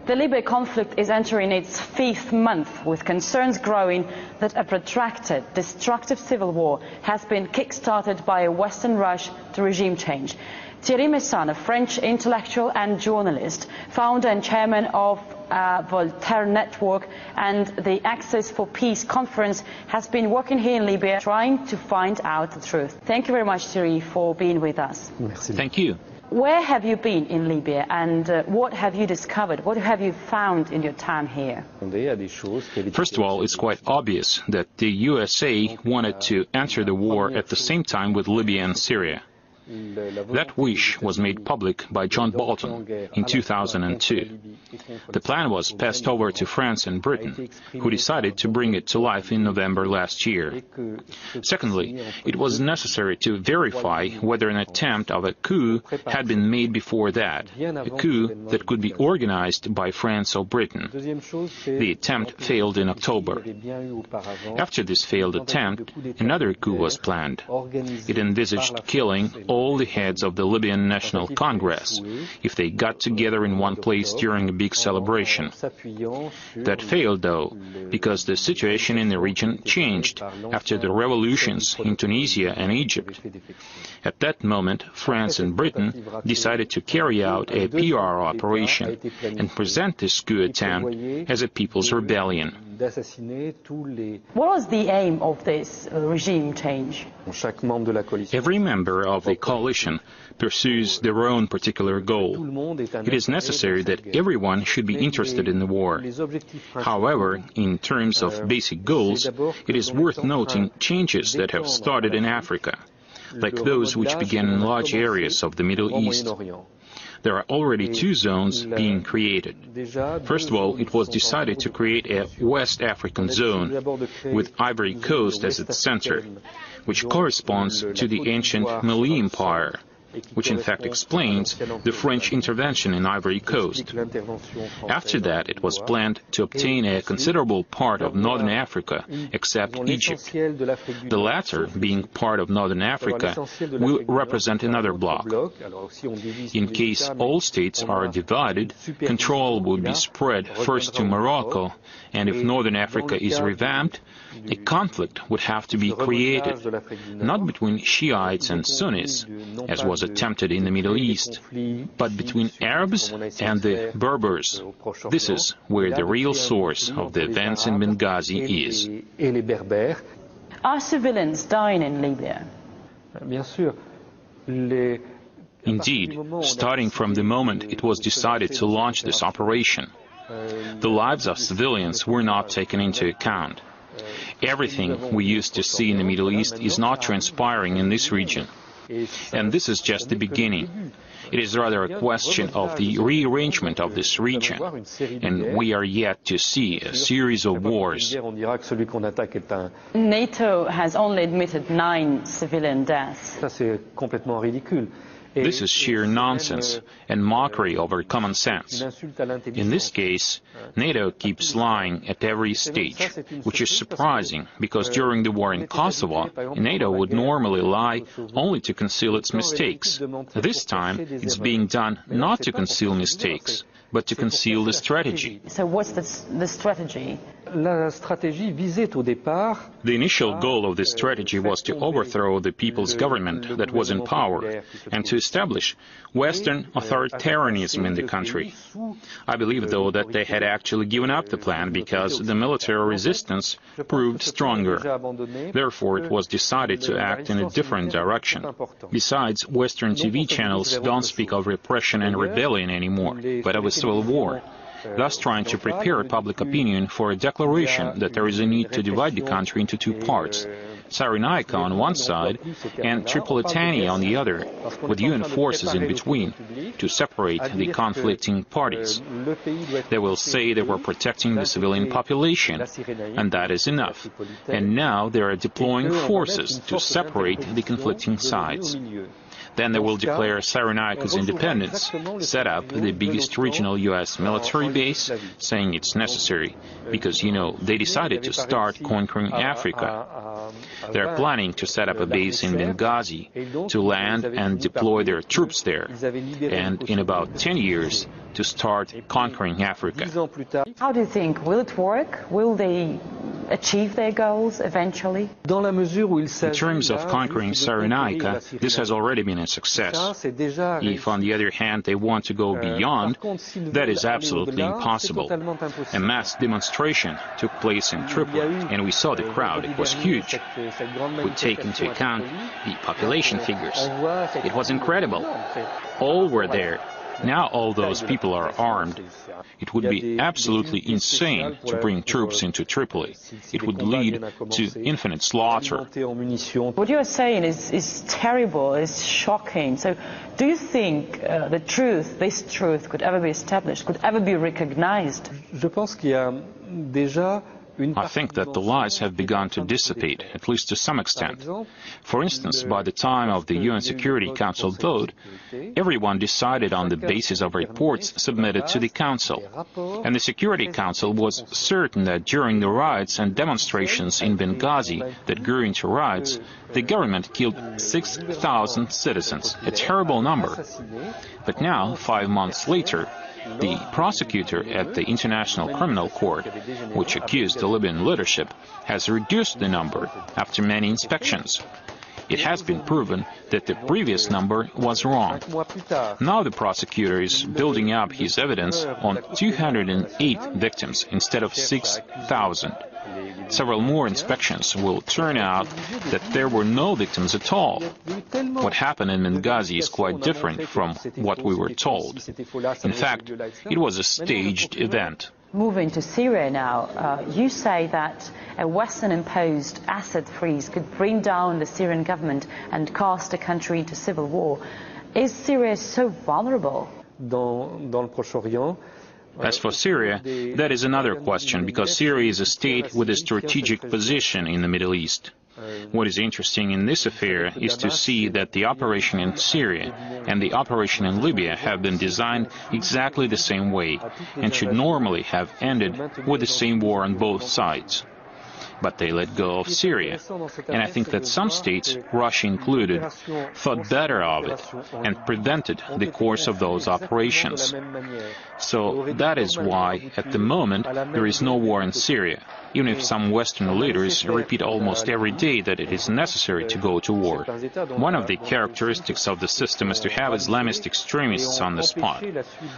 The Libya conflict is entering its 5th month, with concerns growing that a protracted, destructive civil war has been kick-started by a Western rush to regime change. Thierry Maysan, a French intellectual and journalist, founder and chairman of Voltaire Network and the Access for Peace conference, has been working here in Libya trying to find out the truth. Thank you very much, Thierry, for being with us. Merci. Thank you. Where have you been in Libya, and what have you discovered? What have you found in your time here? First of all, it's quite obvious that the USA wanted to enter the war at the same time with Libya and Syria. That wish was made public by John Bolton in 2002. The plan was passed over to France and Britain, who decided to bring it to life in November last year. Secondly, it was necessary to verify whether an attempt of a coup had been made before that, a coup that could be organized by France or Britain. The attempt failed in October. After this failed attempt, another coup was planned. It envisaged killing all the heads of the Libyan National Congress if they got together in one place during a big celebration. That failed, though, because the situation in the region changed after the revolutions in Tunisia and Egypt. At that moment, France and Britain decided to carry out a PR operation and present this coup attempt as a people's rebellion. What was the aim of this regime change? Every member of the coalition pursues their own particular goal. It is necessary that everyone should be interested in the war. However, in terms of basic goals, it is worth noting changes that have started in Africa, like those which began in large areas of the Middle East. There are already 2 zones being created. First of all, it was decided to create a West African zone with Ivory Coast as its center, which corresponds to the ancient Mali Empire, which in fact explains the French intervention in Ivory Coast. After that, it was planned to obtain a considerable part of northern Africa, except Egypt. The latter, being part of northern Africa, will represent another bloc. In case all states are divided, control will be spread first to Morocco, and if northern Africa is revamped, a conflict would have to be created, not between Shiites and Sunnis, as was attempted in the Middle East, but between Arabs and the Berbers. This is where the real source of the events in Benghazi is. Are civilians dying in Libya? Indeed, starting from the moment it was decided to launch this operation, the lives of civilians were not taken into account. Everything we used to see in the Middle East is not transpiring in this region. And this is just the beginning. It is rather a question of the rearrangement of this region, and we are yet to see a series of wars. NATO has only admitted 9 civilian deaths. This is sheer nonsense and mockery of our common sense. In this case, NATO keeps lying at every stage, which is surprising because during the war in Kosovo, NATO would normally lie only to conceal its mistakes. This time, it's being done not to conceal mistakes, but to conceal the strategy. So what's the strategy? The initial goal of this strategy was to overthrow the people's government that was in power and to establish Western authoritarianism in the country. I believe, though, that they had actually given up the plan because the military resistance proved stronger. Therefore, it was decided to act in a different direction. Besides, Western TV channels don't speak of repression and rebellion anymore, but of a civil war, thus trying to prepare public opinion for a declaration that there is a need to divide the country into 2 parts, Cyrenaica on one side and Tripolitania on the other, with UN forces in between, to separate the conflicting parties. They will say they were protecting the civilian population, and that is enough. And now they are deploying forces to separate the conflicting sides. Then they will declare Cyrenaica's independence, set up the biggest regional U.S. military base, saying it's necessary, because, they decided to start conquering Africa. They're planning to set up a base in Benghazi, to land and deploy their troops there, and in about 10 years to start conquering Africa. How do you think? Will it work? Will they achieve their goals eventually? In terms of conquering Cyrenaica, this has already been a success. If, on the other hand, they want to go beyond, that is absolutely impossible. A mass demonstration took place in Tripoli, and we saw the crowd. It was huge. We take into account the population figures. It was incredible. All were there. Now all those people are armed. It would be absolutely insane to bring troops into Tripoli. It would lead to infinite slaughter. What you are saying is terrible, is shocking. So do you think this truth could ever be established, could ever be recognized? I think that the lies have begun to dissipate, at least to some extent. For instance, by the time of the UN Security Council vote, everyone decided on the basis of reports submitted to the Council. And the Security Council was certain that during the riots and demonstrations in Benghazi that grew into riots, the government killed 6,000 citizens, a terrible number. But now, 5 months later, the prosecutor at the International Criminal Court, which accused the Libyan leadership, has reduced the number after many inspections. It has been proven that the previous number was wrong. Now the prosecutor is building up his evidence on 208 victims instead of 6,000. Several more inspections will turn out that there were no victims at all. What happened in Benghazi is quite different from what we were told. In fact, it was a staged event. Moving to Syria now, you say that a Western-imposed asset freeze could bring down the Syrian government and cast the country into civil war. Is Syria so vulnerable? As for Syria, that is another question, because Syria is a state with a strategic position in the Middle East. What is interesting in this affair is to see that the operation in Syria and the operation in Libya have been designed exactly the same way, and should normally have ended with the same war on both sides. But they let go of Syria, and I think that some states, Russia included, thought better of it and prevented the course of those operations. So that is why, at the moment, there is no war in Syria, even if some Western leaders repeat almost every day that it is necessary to go to war. One of the characteristics of the system is to have Islamist extremists on the spot.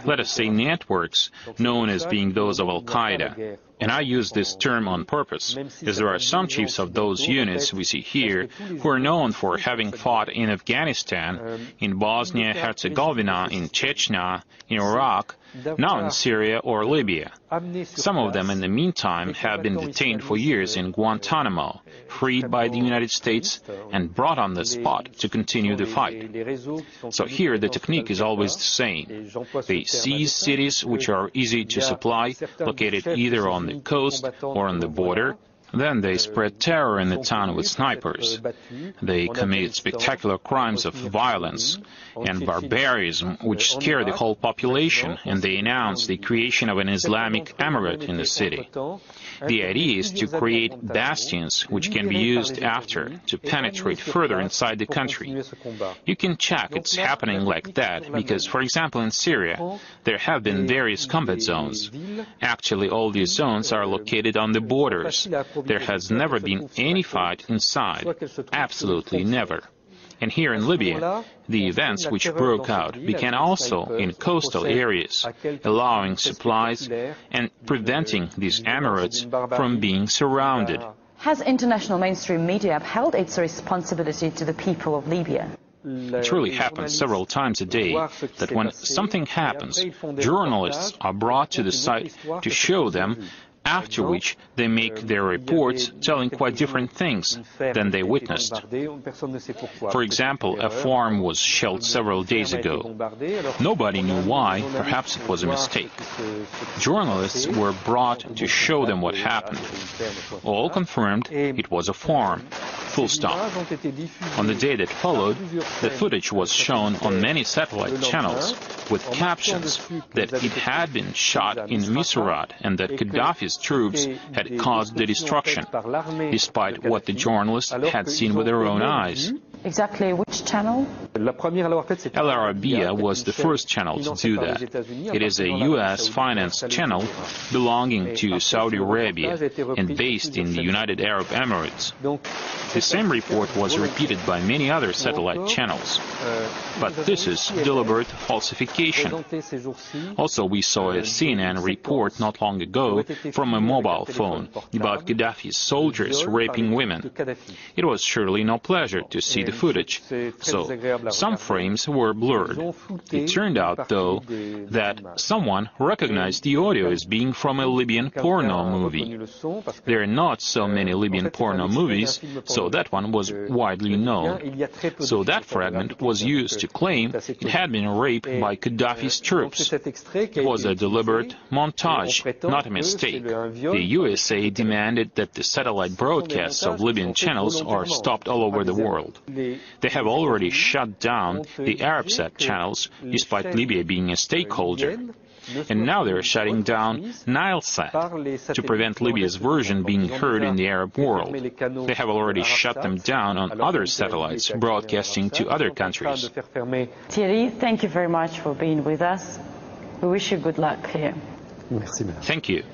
Let us say networks known as being those of Al-Qaeda. And I use this term on purpose, as there are some chiefs of those units we see here who are known for having fought in Afghanistan, in Bosnia-Herzegovina, in Chechnya, in Iraq, now in Syria or Libya. Some of them, in the meantime, have been detained for years in Guantanamo, freed by the United States, and brought on the spot to continue the fight. So here the technique is always the same. They seize cities which are easy to supply, located either on the coast or on the border. Then they spread terror in the town with snipers. They commit spectacular crimes of violence and barbarism which scare the whole population, and they announce the creation of an Islamic emirate in the city. The idea is to create bastions which can be used after to penetrate further inside the country. You can check it's happening like that because, for example, in Syria, there have been various combat zones. Actually, all these zones are located on the borders. There has never been any fight inside. Absolutely never. And here in Libya, the events which broke out began also in coastal areas, allowing supplies and preventing these emirates from being surrounded. Has international mainstream media upheld its responsibility to the people of Libya? It really happens several times a day that when something happens, journalists are brought to the site to show them after which they make their reports telling quite different things than they witnessed. For example, a farm was shelled several days ago. Nobody knew why, perhaps it was a mistake. Journalists were brought to show them what happened. All confirmed it was a farm. Full stop. On the day that followed, the footage was shown on many satellite channels with captions that it had been shot in Misurat and that Gaddafi's troops had caused the destruction, despite what the journalists had seen with their own eyes. Exactly which channel? El Arabiya was the first channel to do that. It is a U.S.-financed channel belonging to Saudi Arabia and based in the United Arab Emirates. The same report was repeated by many other satellite channels. But this is deliberate falsification. Also, we saw a CNN report not long ago from a mobile phone about Gaddafi's soldiers raping women. It was surely no pleasure to see the footage, so some frames were blurred. It turned out, though, that someone recognized the audio as being from a Libyan porno movie. There are not so many Libyan porno movies, so that one was widely known. So that fragment was used to claim it had been raped by Gaddafi's troops. It was a deliberate montage, not a mistake. The USA demanded that the satellite broadcasts of Libyan channels are stopped all over the world. They have already shut down the Arabsat channels, despite Libya being a stakeholder. And now they're shutting down Nilesat to prevent Libya's version being heard in the Arab world. They have already shut them down on other satellites broadcasting to other countries. Thierry, thank you very much for being with us. We wish you good luck here. Thank you.